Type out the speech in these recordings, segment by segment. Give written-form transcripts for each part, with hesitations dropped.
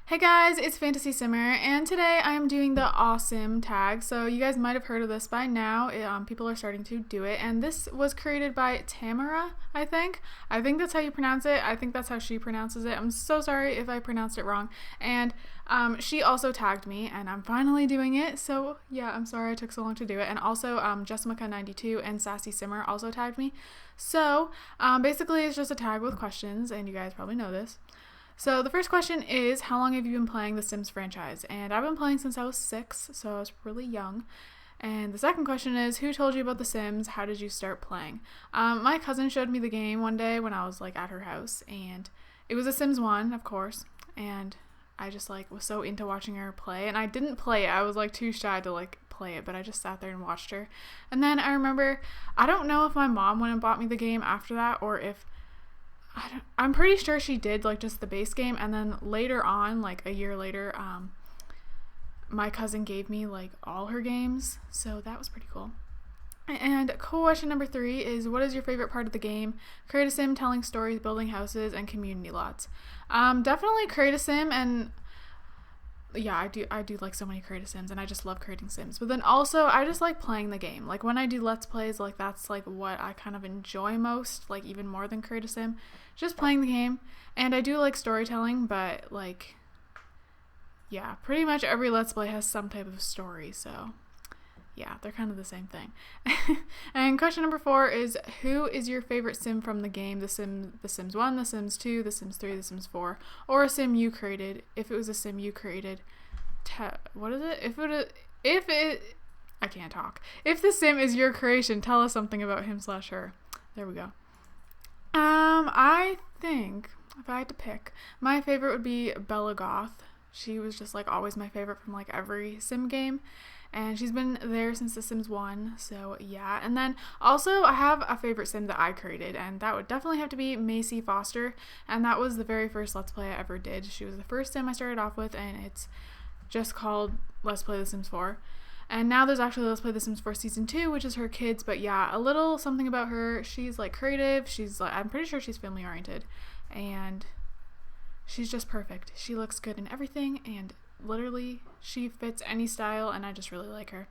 Hey guys, it's Fantasy Simmer, and today I am doing the AweSim Tag. So you guys might have heard of this by now. People are starting to do it, and this was created by Tamara, I think. I think that's how you pronounce it. I think that's how she pronounces it. I'm so sorry if I pronounced it wrong. And she also tagged me, and I'm finally doing it. So yeah, I'm sorry I took so long to do it. And also Jessica92 and Sassy Simmer also tagged me. So basically it's just a tag with questions, and you guys probably know this. So the first question is, how long have you been playing the Sims franchise? And I've been playing since I was 6, so I was really young. And the second question is, who told you about The Sims? How did you start playing? My cousin showed me the game one day when I was at her house, and it was The Sims 1, of course, and I just was so into watching her play, and I didn't play it. I was too shy to play it, but I just sat there and watched her. And then I remember, I don't know if my mom went and bought me the game after that, or if I'm pretty sure she did just the base game, and then later on, a year later, my cousin gave me all her games, so that was pretty cool. And question number 3 is, what is your favorite part of the game? Create a sim, telling stories, building houses, and community lots. Definitely create a sim, and yeah, I do like so many creative sims, and I just love creating sims. But then also, I just like playing the game. When I do let's plays, that's what I kind of enjoy most, even more than create a sim, just playing the game. And I do like storytelling, but yeah, pretty much every let's play has some type of story, so yeah, they're kind of the same thing. And question number 4 is, who is your favorite sim from the game? The Sims 1, The Sims 2, The Sims 3, The Sims 4, or a sim you created. If it was a sim you created, what is it? I can't talk. If the sim is your creation, tell us something about him/her. There we go. I think if I had to pick, my favorite would be Bella Goth. She was just always my favorite from every sim game. And she's been there since The Sims 1, so yeah. And then also I have a favorite sim that I created, and that would definitely have to be Macy Foster, and that was the very first Let's Play I ever did. She was the first sim I started off with, and it's just called Let's Play The Sims 4. And now there's actually Let's Play The Sims 4 Season 2, which is her kids, but yeah, a little something about her. She's creative, she's I'm pretty sure she's family oriented, and she's just perfect. She looks good in everything, and literally she fits any style, and I just really like her.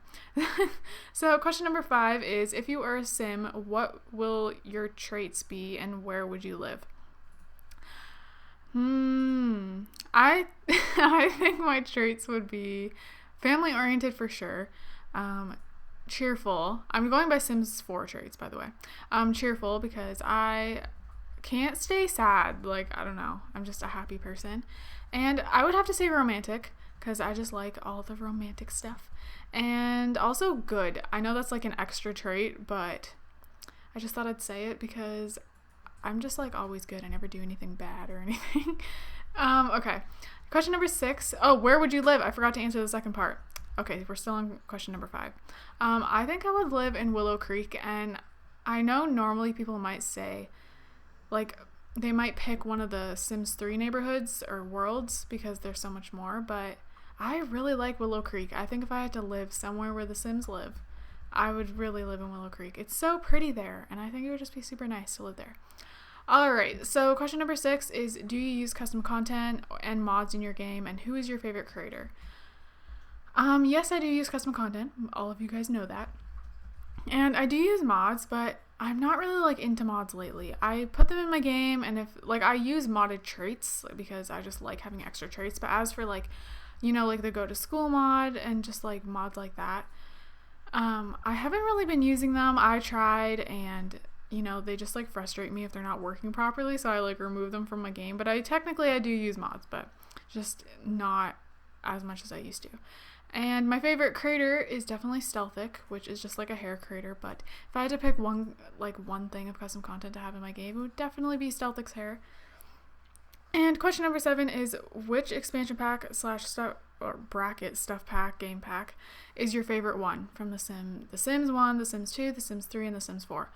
So question number 5 is, if you are a sim, what will your traits be, and where would you live? I I think my traits would be family oriented for sure, cheerful. I'm going by Sims 4 traits, by the way. Cheerful, because I can't stay sad. I don't know, I'm just a happy person. And I would have to say romantic, because I just like all the romantic stuff. And also good. I know that's an extra trait, but I just thought I'd say it because I'm just always good. I never do anything bad or anything. Okay. Question number 6. Oh, where would you live? I forgot to answer the second part. Okay, we're still on question number 5. I think I would live in Willow Creek, and I know normally people might say, they might pick one of the Sims 3 neighborhoods or worlds because there's so much more, but I really like Willow Creek. I think if I had to live somewhere where the Sims live, I would really live in Willow Creek. It's so pretty there, and I think it would just be super nice to live there. Alright, so question number 6 is, do you use custom content and mods in your game, and who is your favorite creator? Yes, I do use custom content. All of you guys know that. And I do use mods, but I'm not really into mods lately. I put them in my game, and if I use modded traits because I just like having extra traits, but as for the go to school mod and just mods like that, I haven't really been using them. I tried, and they just frustrate me if they're not working properly, so I remove them from my game. But I do use mods, but just not as much as I used to. And my favorite creator is definitely Stealthic, which is just a hair creator, but if I had to pick one thing of custom content to have in my game, it would definitely be Stealthic's hair. And question number 7 is, which expansion pack / stuff or bracket stuff pack, game pack, is your favorite one from The Sims 1, The Sims 2, The Sims 3, and The Sims 4?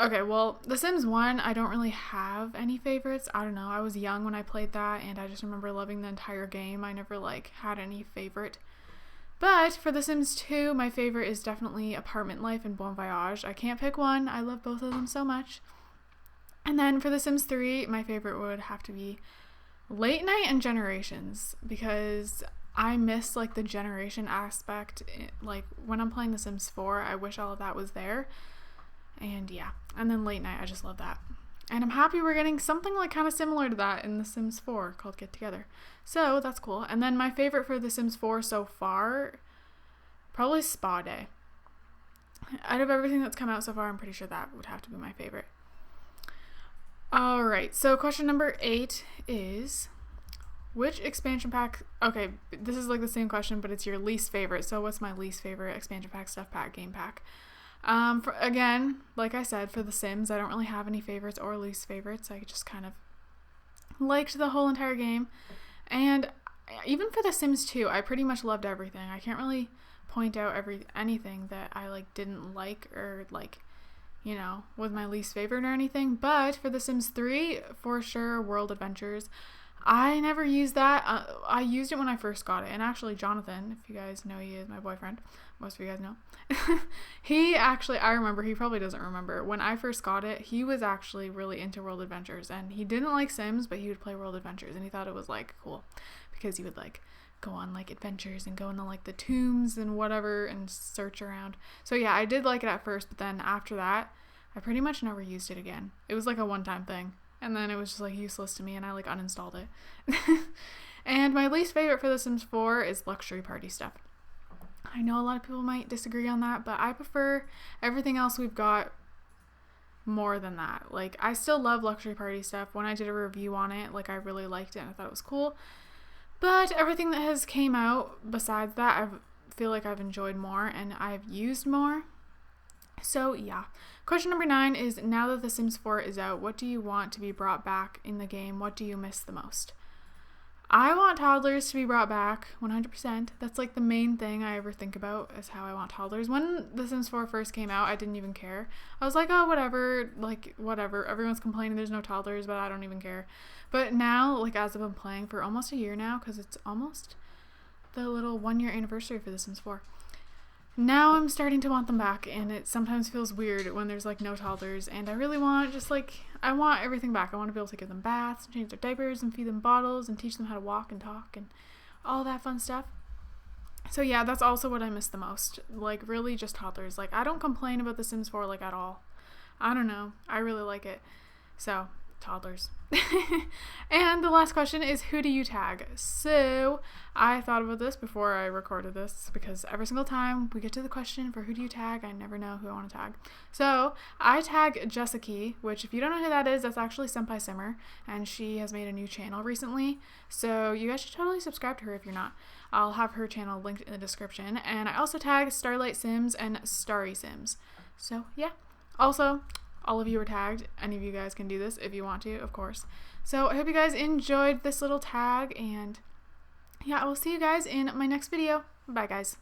Okay, well, The Sims 1, I don't really have any favorites. I don't know, I was young when I played that, and I just remember loving the entire game. I never had any favorite. But for The Sims 2, my favorite is definitely Apartment Life and Bon Voyage. I can't pick one. I love both of them so much. And then for The Sims 3, my favorite would have to be Late night and generations, because I miss like the generation aspect. Like when I'm playing The Sims 4, I wish all of that was there. And yeah, and then late night, I just love that. And I'm happy we're getting something like kind of similar to that in The Sims 4 called Get Together. So that's cool. And then my favorite for The Sims 4 so far, probably Spa Day. Out of everything that's come out so far, I'm pretty sure that would have to be my favorite. Alright, so question number 8 is, which expansion pack, okay, this is like the same question, but it's your least favorite. So what's my least favorite expansion pack, stuff pack, game pack? Again, like I said, for The Sims, I don't really have any favorites or least favorites. I just kind of liked the whole entire game. And even for The Sims 2, I pretty much loved everything. I can't really point out anything that I like didn't like or like, you know, was my least favorite or anything. But for The Sims 3, for sure, World Adventures. I never used that. I used it when I first got it. And actually, Johnathon, if you guys know, he is my boyfriend. Most of you guys know. He actually, I remember, he probably doesn't remember. When I first got it, he was actually really into World Adventures. And he didn't like Sims, but he would play World Adventures. And he thought it was, like, cool. Because he would, like, go on, like, adventures and go into, like, the tombs and whatever and search around. So, yeah, I did like it at first. But then after that, I pretty much never used it again. It was, like, a one-time thing. And then it was just, like, useless to me, and I, like, uninstalled it. And my least favorite for The Sims 4 is luxury party stuff. I know a lot of people might disagree on that, but I prefer everything else we've got more than that. Like, I still love luxury party stuff. When I did a review on it, like, I really liked it, and I thought it was cool. But everything that has came out besides that, I feel like I've enjoyed more, and I've used more. So, yeah. Question number 9 is, now that The Sims 4 is out, what do you want to be brought back in the game? What do you miss the most? I want toddlers to be brought back, 100%. That's like the main thing I ever think about is how I want toddlers. When The Sims 4 first came out, I didn't even care. I was like, oh, whatever, like, whatever. Everyone's complaining there's no toddlers, but I don't even care. But now, like, as I've been playing for almost a year now, because it's almost the little 1-year anniversary for The Sims 4. Now I'm starting to want them back, and it sometimes feels weird when there's, like, no toddlers, and I really want just, like, I want everything back. I want to be able to give them baths, and change their diapers, and feed them bottles, and teach them how to walk and talk, and all that fun stuff. So, yeah, that's also what I miss the most. Like, really just toddlers. Like, I don't complain about The Sims 4, like, at all. I don't know. I really like it. So, toddlers. And the last question is, who do you tag? So I thought about this before I recorded this, because every single time we get to the question for who do you tag, I never know who I want to tag. So I tag Jessica, which if you don't know who that is, that's actually Senpai Simmer, and she has made a new channel recently, so you guys should totally subscribe to her if you're not. I'll have her channel linked in the description. And I also tag Starlight Sims and Starry Sims. So yeah. Also, all of you are tagged. Any of you guys can do this if you want to, of course. So I hope you guys enjoyed this little tag, and yeah, I will see you guys in my next video. Bye, guys.